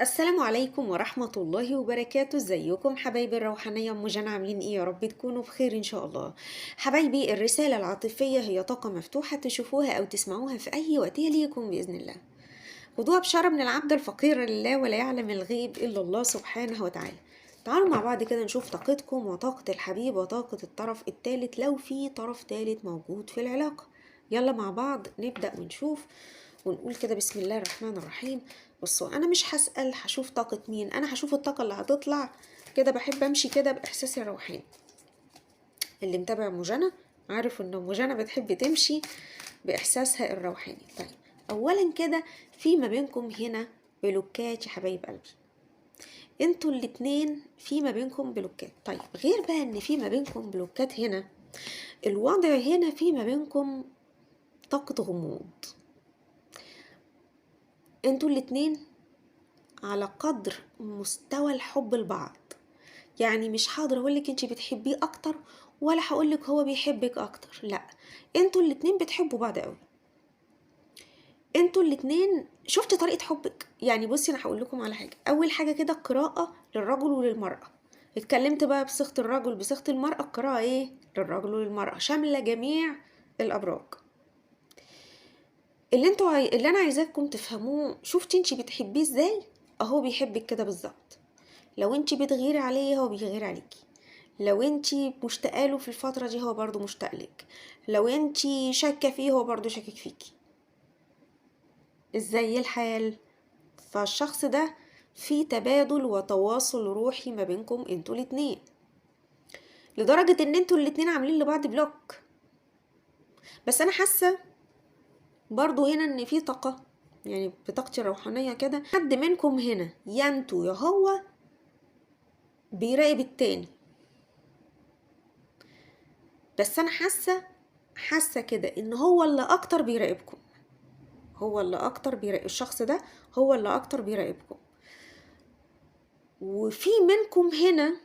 السلام عليكم ورحمة الله وبركاته. ازيكم حبايبي الروحانية؟ ام جنى عاملين ايه؟ يا رب تكونوا بخير ان شاء الله. حبايبي، الرسالة العاطفية هي طاقة مفتوحة تشوفوها او تسمعوها في اي وقت ليكم بإذن الله. خدوها بشارة من العبد الفقير لله، ولا يعلم الغيب الا الله سبحانه وتعالى. تعالوا مع بعض كده نشوف طاقتكم وطاقة الحبيب وطاقة الطرف الثالث لو في طرف ثالث موجود في العلاقة. يلا مع بعض نبدأ ونشوف ونقول كده بسم الله الرحمن الرحيم. بصوا، انا مش هسأل هشوف طاقة مين، انا هشوف الطاقة اللي هتطلع. كده بحب امشي كده باحساسي الروحاني. اللي متابع ام جنى عارف ان ام جنى بتحب تمشي باحساسها الروحاني. طيب، اولا كده في ما بينكم هنا بلوكات يا حبايب قلبي. انتوا الاتنين في ما بينكم بلوكات. طيب، غير بقى ان في ما بينكم بلوكات هنا، الوضع هنا في ما بينكم طاقة غموض. انتوا الاتنين على قدر مستوى الحب لبعض. يعني مش هقدر اقولك انتي بتحبيه اكتر ولا هقولك هو بيحبك اكتر، لا، انتوا الاتنين بتحبوا بعض قوي. انتوا الاتنين شفتي طريقة حبك. يعني بصي، انا هقول لكم على حاجة. اول حاجة كده قراءة للرجل وللمرأة. اتكلمت بقى بصيغة الرجل بصيغة المرأة. القراءة ايه؟ للرجل وللمرأة، شاملة جميع الابراج. اللي انا عايزاكم تفهموه، شفتي انتي بتحبيه ازاي؟ اهو بيحبك كده بالظبط. لو انتي بتغيري عليه هو بيغير عليكي. لو انتي مشتاقه له في الفتره دي هو برضو مشتاق لك. لو انتي شاكه فيه هو برضو شاكك فيكي. ازاي الحال؟ فالشخص ده في تبادل وتواصل روحي ما بينكم انتوا الاتنين، لدرجه ان انتوا الاتنين عاملين لبعض بلوك. بس انا حاسه برضو هنا ان في طاقه، يعني بطاقتي الروحانيه كده، حد منكم هنا يا انتوا يا هو بيراقب التاني. بس انا حاسه كده ان هو اللي اكتر بيراقبكم. هو اللي اكتر بيراقب الشخص ده، هو اللي اكتر بيراقبكم. وفي منكم هنا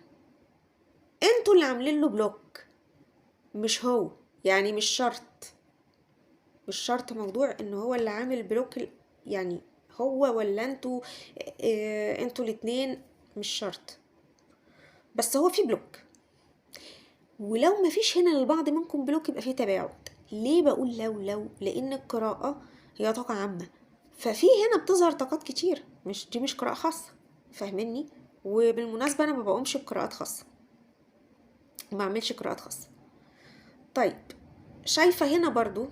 انتوا اللي عاملين له بلوك، مش هو. يعني مش شرط موضوع ان هو اللي عامل بلوك. يعني هو ولا انتوا، انتوا الاتنين، مش شرط. بس هو في بلوك. ولو مفيش هنا للبعض منكم بلوك يبقى في تباعد. ليه بقول لو؟ لان القراءة هي طاقة عامة، ففي هنا بتظهر طاقات كتير، مش قراءة خاصة. فاهميني؟ وبالمناسبة انا ما بقومش بقراءات خاصة، ما بعملش قراءات خاصة. طيب، شايفة هنا برضو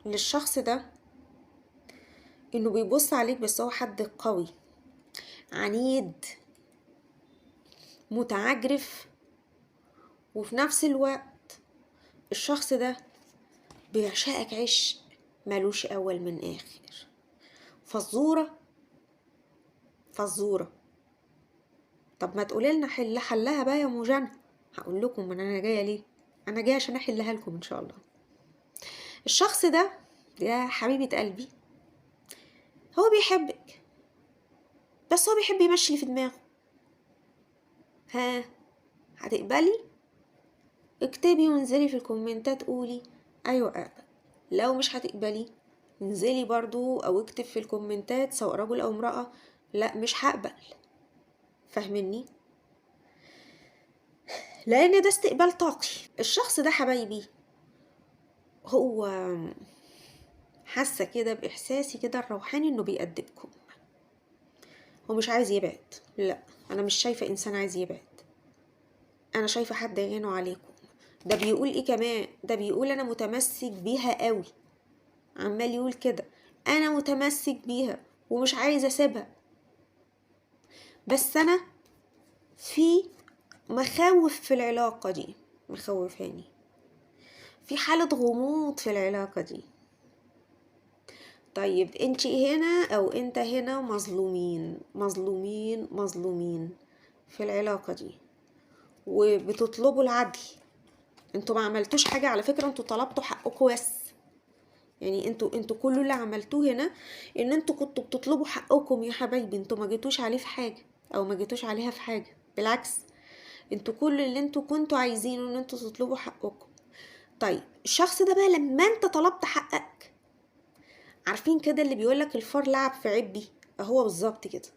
للشخص ده انه بيبص عليك، بس هو حد قوي عنيد متعجرف. وفي نفس الوقت الشخص ده بيعشقك عشق ملوش اول من اخر. فزورة فزورة. طب ما تقولي لنا حلها بقى يا موجانة. هقول لكم من انا جايه ليه. انا جايه عشان احلها لكم ان شاء الله. الشخص ده يا حبيبه قلبي هو بيحبك، بس هو بيحب يمشي اللي في دماغه. ها، هتقبلي؟ اكتبي وانزلي في الكومنتات قولي ايوه اقبل. لو مش هتقبلي انزلي برضو او اكتب في الكومنتات سواء رجل او امرأة لا مش هقبل. فاهمني؟ لان ده استقبال طاقي. الشخص ده حبايبي هو حاسه كده باحساسي كده الروحاني انه بيأدبكم. هو مش عايز يبعد، لا، انا مش شايفه انسان عايز يبعد. انا شايفه حد يعينه عليكم. ده بيقول ايه كمان؟ ده بيقول انا متمسك بيها قوي. عمال يقول كده، انا متمسك بيها ومش عايز اسيبها. بس انا في مخاوف في العلاقه دي، مخوفاني في حاله غموض في العلاقه دي. طيب انتي هنا او انت هنا مظلومين مظلومين مظلومين في العلاقة دي، وبتطلبوا العدل. انتوا ما عملتوش حاجة على فكرة، انتوا طلبتوا حقكم بس. يعني انتوا كل اللي عملتوه هنا ان انتوا كنتوا بتطلبوا حقكم يا حبايبي. انتوا ما جيتوش عليه في حاجة او ما جيتوش عليها في حاجة، بالعكس. انتوا كل اللي انتوا كنتوا عايزينه ان انتوا تطلبوا حقكم. طيب، الشخص ده بقى لما انت طلبت حقك، عارفين كده اللي بيقولك الفار لعب في عبي؟ اهو بالظبط كده.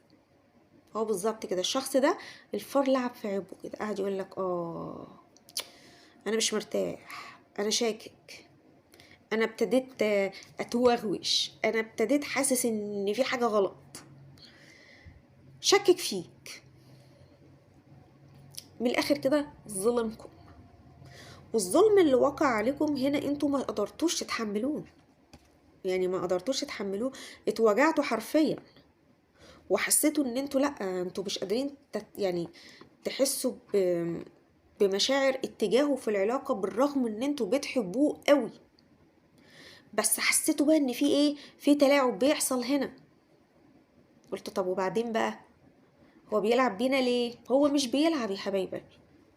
هو بالظبط كده الشخص ده الفار لعب في عبه كده، قاعد يقول لك انا مش مرتاح، انا شاكك، انا ابتديت اتوغوش، انا ابتديت حاسس ان في حاجه غلط، شكك فيك. من الاخر كده ظلمكم، والظلم اللي وقع عليكم هنا انتوا ما قدرتوش تتحملوه، يعني ما قدرتوش تتحملوه، اتوجعتوا حرفيا، وحسيتوا ان انتوا لا انتوا مش قادرين يعني تحسوا بمشاعر اتجاهه في العلاقة، بالرغم ان انتوا بتحبوه قوي، بس حسيتوا بقى ان في ايه، في تلاعب بيحصل هنا. قلت طب وبعدين بقى، هو بيلعب بينا ليه؟ هو مش بيلعب يا حبايبي،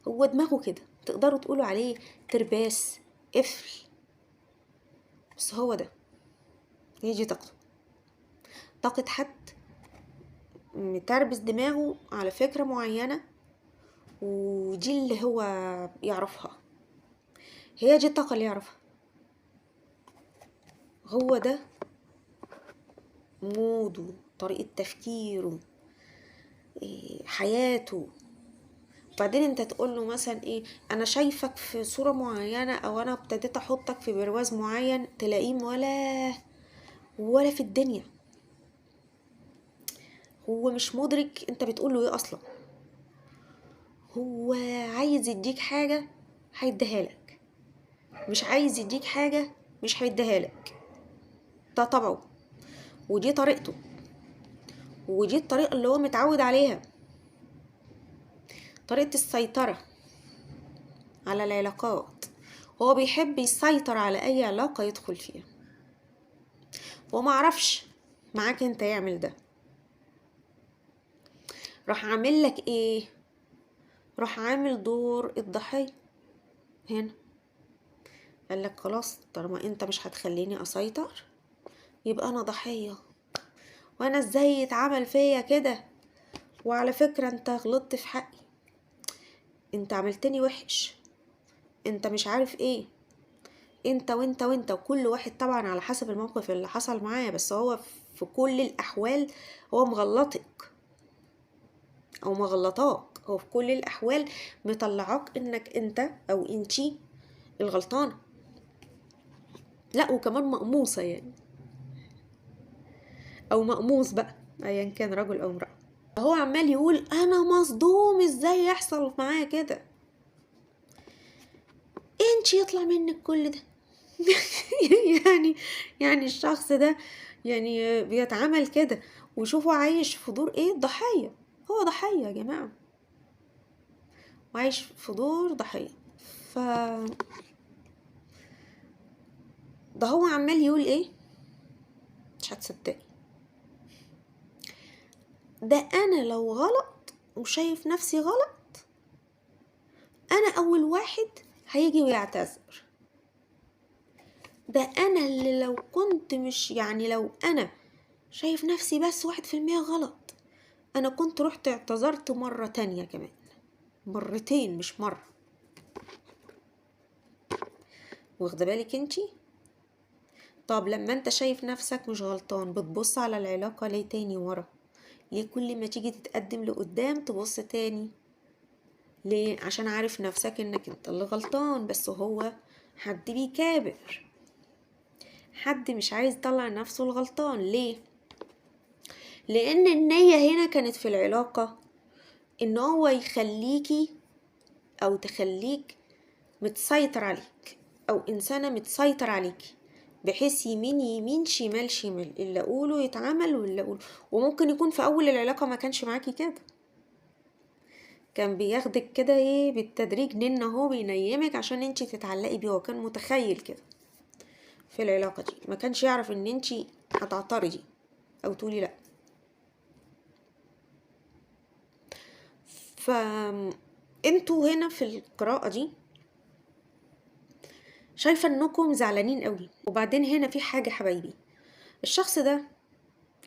هو دماغه كده، تقدروا تقولوا عليه ترباس، قفل، بس هو ده، يجي طاقته، طاقة حد متربس دماغه على فكرة معينة، ودي اللي هو يعرفها، هي دي الطاقة اللي يعرفها، هو ده موده، طريقة تفكيره، حياته. وبعدين انت تقول له مثلا ايه، انا شايفك في صورة معينة، او انا ابتديت احطك في برواز معين، تلاقيه ولا في الدنيا، هو مش مدرك انت بتقول له ايه اصلا، هو عايز يديك حاجة هيديها لك، مش عايز يديك حاجة مش هيديها لك، ده طبعه، ودي طريقته، ودي الطريقة اللي هو متعود عليها، طريقة السيطرة على العلاقات، هو بيحب يسيطر على اي علاقة يدخل فيها، وما عرفش معاك انت يعمل ده، راح عامل لك ايه، راح عامل دور الضحية هنا، قال لك خلاص طالما انت مش هتخليني اسيطر يبقى انا ضحية، وانا ازاي يتعمل فيا كده، وعلى فكرة انت غلطت في حقي، انت عملتني وحش، انت مش عارف ايه، انت وانت وانت، وكل واحد طبعا على حسب الموقف اللي حصل معاه، بس هو في كل الاحوال هو مغلطك او مغلطاك، هو في كل الاحوال مطلعاك انك انت او انتي الغلطانة، لا وكمان مقموصة يعني، او مقموص بقى، ايا كان رجل او امرأة، هو عمال يقول انا مصدوم ازاي يحصل معايا كده، انتي يطلع منك كل ده. يعني يعني الشخص ده يعني بيتعامل كده، وشوفوا عايش في دور ايه، ضحية، هو ضحية يا جماعة، وعايش في دور ضحية، ف ده هو عمال يقول ايه، مش هتصدقي، ده انا لو غلط وشايف نفسي غلط، انا اول واحد هيجي ويعتذر، ده انا اللي لو كنت مش يعني لو انا شايف نفسي بس 1% غلط، انا كنت رحت اعتذرت مرة تانية كمان، مرتين مش مرة، واخده بالك انتي؟ طب لما انت شايف نفسك مش غلطان بتبص على العلاقة ليه تاني ورا؟ ليه كل ما تيجي تتقدم لقدام تبص تاني؟ ليه؟ عشان عارف نفسك انك انت اللي غلطان، بس هو حد بيكابر، حد مش عايز يطلع نفسه الغلطان. ليه؟ لان النية هنا كانت في العلاقة ان هو يخليكي او تخليك متسيطر عليك، او انسانة متسيطر عليكي، بحيث يمين يمين شمال شمال، اللي اقوله يتعمل واللي اقوله، وممكن يكون في اول العلاقة ما كانش معاكي كده، كان بياخدك كده ايه بالتدريج، نن هو بينيمك عشان انتي تتعلقي بيه، هو كان متخيل كده في العلاقة دي، ما كانش يعرف ان انتي هتعترضي او تقولي لا. ف انتوا هنا في القراءة دي شايفة انكم زعلانين قوي، وبعدين هنا في حاجة حبايبي، الشخص ده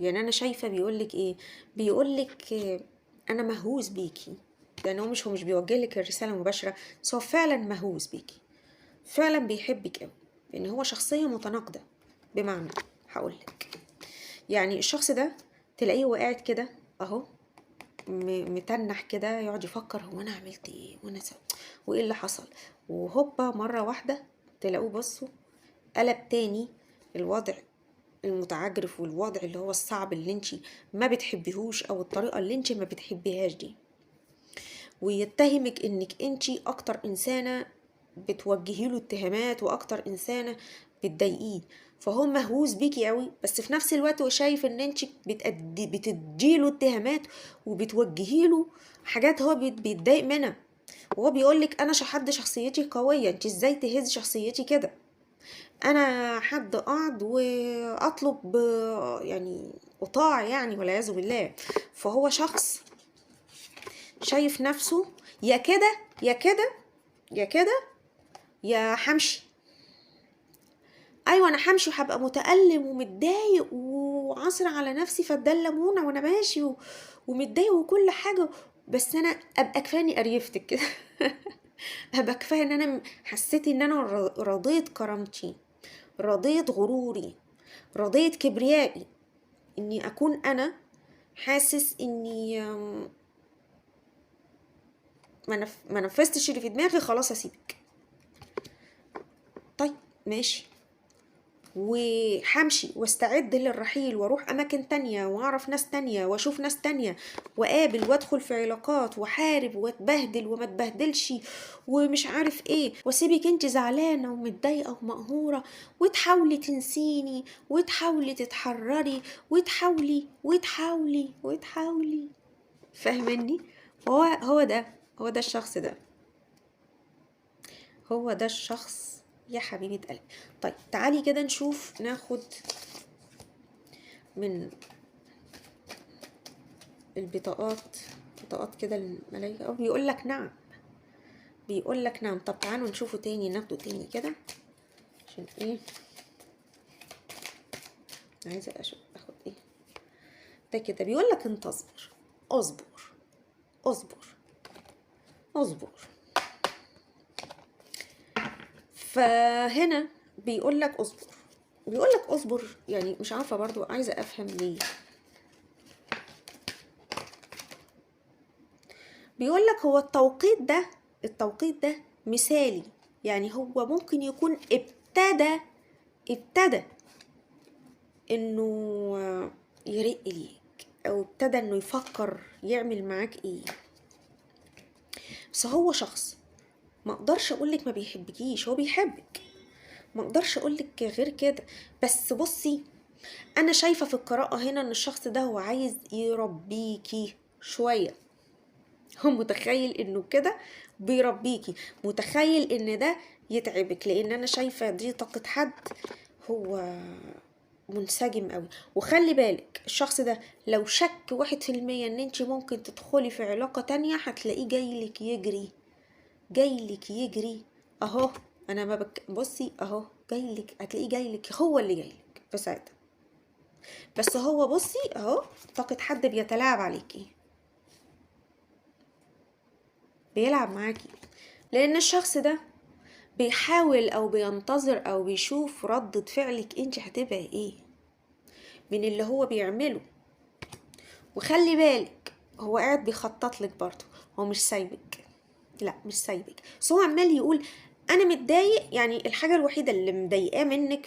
يعني انا شايفة بيقولك ايه، بيقولك انا مهووس بيكي، يعني هو مش بيوجهلك الرسالة مباشرة، بس هو فعلا مهووس بيكي، فعلا بيحبك قوي، لان هو شخصية متناقضة. بمعنى هقولك، يعني الشخص ده تلاقيه هو قاعد كده اهو، متنح كده، يقعد يفكر هو انا عملت ايه وايه اللي حصل، وهوبا مرة واحدة تلاقوه بصوا قلب تاني الوضع المتعجرف، والوضع اللي هو الصعب اللي انتي ما بتحبيهوش، او الطريقة اللي انتي ما بتحبيهاش دي، ويتهمك انك انتي اكتر انسانة بتوجهي له اتهامات، واكتر انسانة بتضايقيه. فهو مهووس بيكي قوي، بس في نفس الوقت هو شايف ان انتي بتديله اتهامات وبتوجهي له حاجات هو بيتضايق منها، وهو بيقولك انا حد شخصيتي قوية، انتي ازاي تهز شخصيتي كده، انا حد قاعد واطلب يعني اطاع يعني، والعياذ بالله. فهو شخص شايف نفسه يا كده يا كده يا كده يا حمشي. ايوه انا حمشي وهبقى متألم ومتضايق وعصر على نفسي فدان ليمونه وانا ماشي ومتضايق وكل حاجه، بس انا ابقى كفايه اني قريفتك كده. ابقى كفايه ان انا حسيت ان انا رضيت كرامتي، رضيت غروري، رضيت كبريائي، اني اكون انا حاسس اني ما نفذتش اللي في دماغي، خلاص اسيبك. طيب ماشي، وحمشي واستعد للرحيل واروح اماكن تانية واعرف ناس تانية واشوف ناس تانية واقابل وادخل في علاقات واحارب واتبهدل وما اتبهدلش ومش عارف ايه، واسيبك انت زعلانة ومتضايقة ومقهورة، وتحاولي تنسيني وتحاولي تتحرري وتحاولي. فاهمني؟ هو ده الشخص ده، هو ده الشخص يا حبيبة قلبي. طيب تعالي كده نشوف، ناخد من البطاقات بطاقات كده الملايكة، بيقول لك نعم، بيقول لك نعم. طب تعالوا نشوفه تاني، ناخده تاني كده عشان ايه، عايزة اخد ايه ده كده. بيقول لك انتظر، اصبر اصبر اصبر. فهنا بيقول لك اصبر، بيقول لك اصبر، يعني مش عارفة برضو، عايزة افهم ليه. بيقول لك هو التوقيت ده مثالي، يعني هو ممكن يكون ابتدى انه يرق ليك، او ابتدى انه يفكر يعمل معاك ايه. بس هو شخص ما اقدرش اقولك ما بيحبكيش، هو بيحبك، ما اقدرش اقولك غير كده. بس بصي، انا شايفة في القراءة هنا ان الشخص ده هو عايز يربيكي شوية. هو متخيل انه كده بيربيكي، متخيل ان ده يتعبك، لان انا شايفة دي طاقة حد هو منسجم قوي. وخلي بالك الشخص ده لو شك 1% ان انت ممكن تدخلي في علاقة تانية، هتلاقيه جايلك يجري، جايلك يجري اهو. انا ما بصي اهو جايلك، هتلاقيه جايلك، هو اللي جايلك في ساعتها. بس هو بصي اهو طاقة حد بيتلاعب عليكي، بيلعب معاكي، لان الشخص ده بيحاول او بينتظر او بيشوف ردة فعلك انت هتبقى ايه من اللي هو بيعمله. وخلي بالك هو قاعد بيخطط لك برضه، هو مش سايبك، لا مش سايبك، بس هو عمال يقول انا متضايق. يعني الحاجه الوحيده اللي مضايقاه منك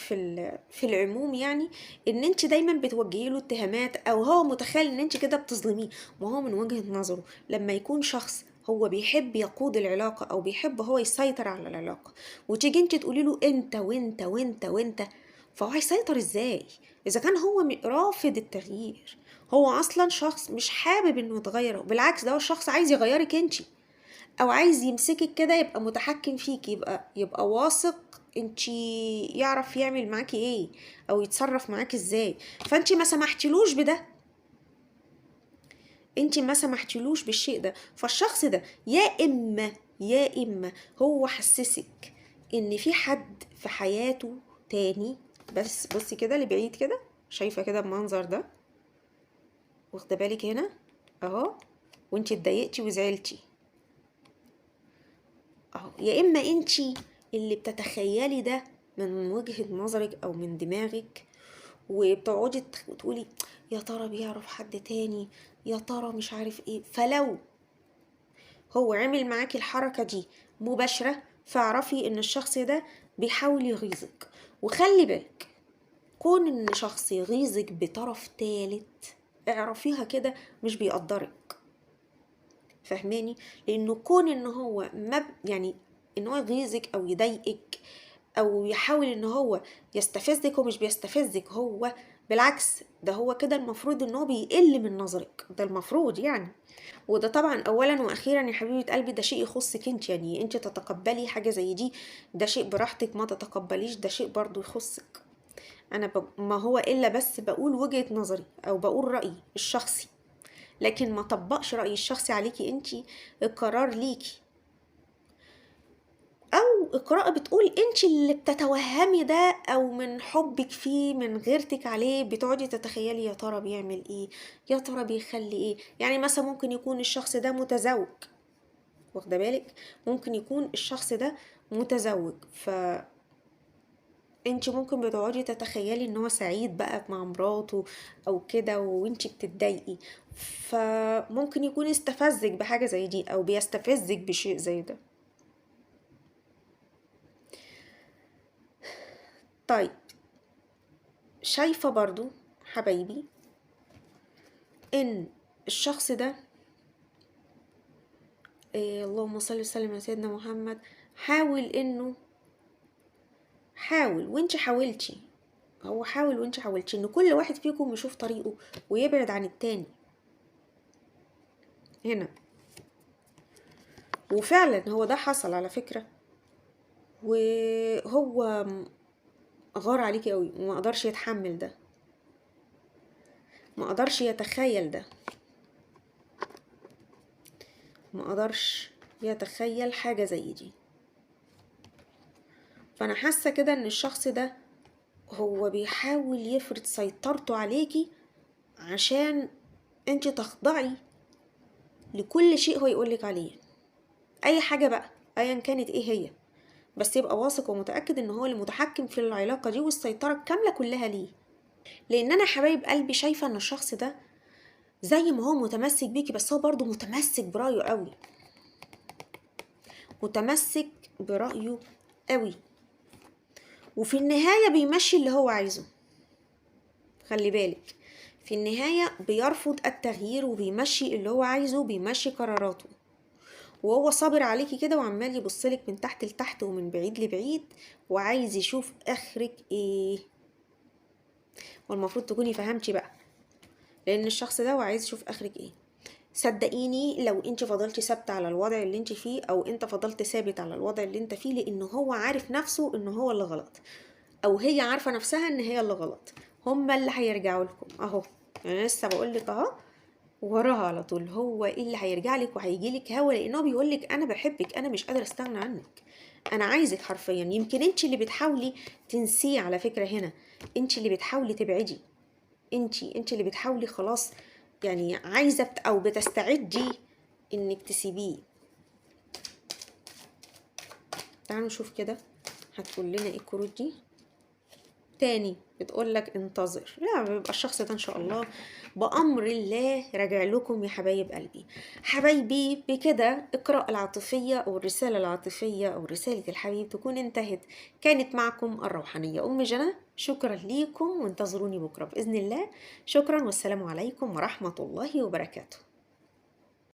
في العموم يعني ان انت دايما بتوجهي له اتهامات، او هو متخيل ان انت كده بتظلميه. ما هو من وجهه نظره لما يكون شخص هو بيحب يقود العلاقه، او بيحب هو يسيطر على العلاقه، وتيجي انت تقولي له انت وانت وانت وانت، فهو هيسيطر ازاي اذا كان هو رافض التغيير؟ هو اصلا شخص مش حابب انه يتغير، بالعكس ده هو الشخص عايز يغيرك انت، او عايز يمسكك كده يبقى متحكم فيك، يبقى واثق انتي يعرف يعمل معاكي ايه او يتصرف معاكي ازاي. فانتي ما سمحتلوش بده، انتي ما سمحتلوش بالشيء ده. فالشخص ده يا اما هو حسسك ان في حد في حياته تاني. بس بصي كده لبعيد كده، شايفه كده المنظر ده، واخده بالك هنا اهو، وانتي اتضايقتي وزعلتي اهو. يا اما انتي اللي بتتخيلي ده من وجهة نظرك او من دماغك، وبتقعدي تقولي يا ترى بيعرف حد تاني، يا ترى مش عارف ايه. فلو هو عمل معاكي الحركة دي مباشرة، فاعرفي ان الشخص ده بيحاول يغيظك. وخلي بالك، كون ان شخص يغيظك بطرف تالت، اعرفيها كده مش بيقدرك. فهماني؟ لانه كون ان هو ما يعني ان هو يغيظك او يضايقك او يحاول ان هو يستفزك، هو مش بيستفزك، هو بالعكس، ده هو كده المفروض ان هو بيقل من نظرك، ده المفروض يعني. وده طبعا اولا واخيرا يا حبيبه قلبي ده شيء يخصك انت، يعني انت تتقبلي حاجه زي دي، ده شيء براحتك، ما تتقبليش ده شيء برضو يخصك. انا ما هو الا بس بقول وجهه نظري او بقول رايي الشخصي، لكن ما طبقش رايي الشخصي عليكي انت. القرار ليكي. او القراءة بتقول انت اللي بتتوهمي ده، او من حبك فيه من غيرتك عليه بتقعدي تتخيلي يا ترى بيعمل ايه، يا ترى بيخلي ايه. يعني مثلا ممكن يكون الشخص ده متزوج، واخده بالك؟ ممكن يكون الشخص ده متزوج، انت ممكن بتقعدي تتخيلي ان هو سعيد بقى مع مراته او كده، وانت بتتضايقي. فممكن يكون استفزك بحاجة زي دي او بيستفزك بشيء زي ده. طيب، شايفة برضو حبايبي ان الشخص ده اللهم صل وسلم على سيدنا محمد، حاول انه حاول وانت حاولتي، هو حاول وانت حاولتي ان كل واحد فيكم يشوف طريقه ويبعد عن التاني هنا. وفعلا هو ده حصل على فكرة، وهو غار عليكي قوي وما قدرش يتحمل ده، ما قدرش يتخيل ده، ما قدرش يتخيل حاجة زي دي. فانا حاسة كده ان الشخص ده هو بيحاول يفرض سيطرته عليكي عشان انت تخضعي لكل شيء هو يقولك عليه، اي حاجة بقى ايا كانت ايه هي، بس يبقى واثق ومتأكد ان هو اللي متحكم في العلاقة دي والسيطرة الكاملة كلها ليه. لان انا حبايب قلبي شايفة ان الشخص ده زي ما هو متمسك بيكي، بس هو برضو متمسك برأيه قوي، متمسك برأيه قوي، وفي النهاية بيمشي اللي هو عايزه. خلي بالك، في النهاية بيرفض التغيير وبيمشي اللي هو عايزه، بيمشي قراراته، وهو صابر عليكي كده وعمال يبصلك من تحت لتحت ومن بعيد لبعيد، وعايز يشوف اخرك ايه. والمفروض تكوني فهمتي بقى، لان الشخص ده هو عايز يشوف اخرك ايه. صدقيني لو انت فضلتي ثابته على الوضع اللي انت فيه، او انت فضلت ثابت على الوضع اللي انت فيه، لانه هو عارف نفسه انه هو اللي غلط، او هي عارفه نفسها ان هي اللي غلط، هما اللي هيرجعوا لكم اهو. يعني لسه بقول لك اهو، وراها على طول هو ايه اللي هيرجع لك وهيجي لك هوا، لانه بيقول لك انا بحبك، انا مش قادره استغنى عنك، انا عايزك حرفيا. يمكن انت اللي بتحاولي تنسيه على فكره هنا، انت اللي بتحاولي تبعدي، انت اللي بتحاولي خلاص، يعني عايزه او بتستعدي انك تسيبيه. تعالوا نشوف كده هتقول لنا ايه الكروت دي. تاني بتقول لك انتظر، لا بيبقى الشخص ده ان شاء الله بأمر الله راجع لكم يا حبايب قلبي. حبايبي بكده القراءة العاطفية او الرسالة العاطفية او رسالة الحبيب تكون انتهت. كانت معكم الروحانية ام جنى، شكرا ليكم وانتظروني بكرة بإذن الله. شكرا والسلام عليكم ورحمة الله وبركاته.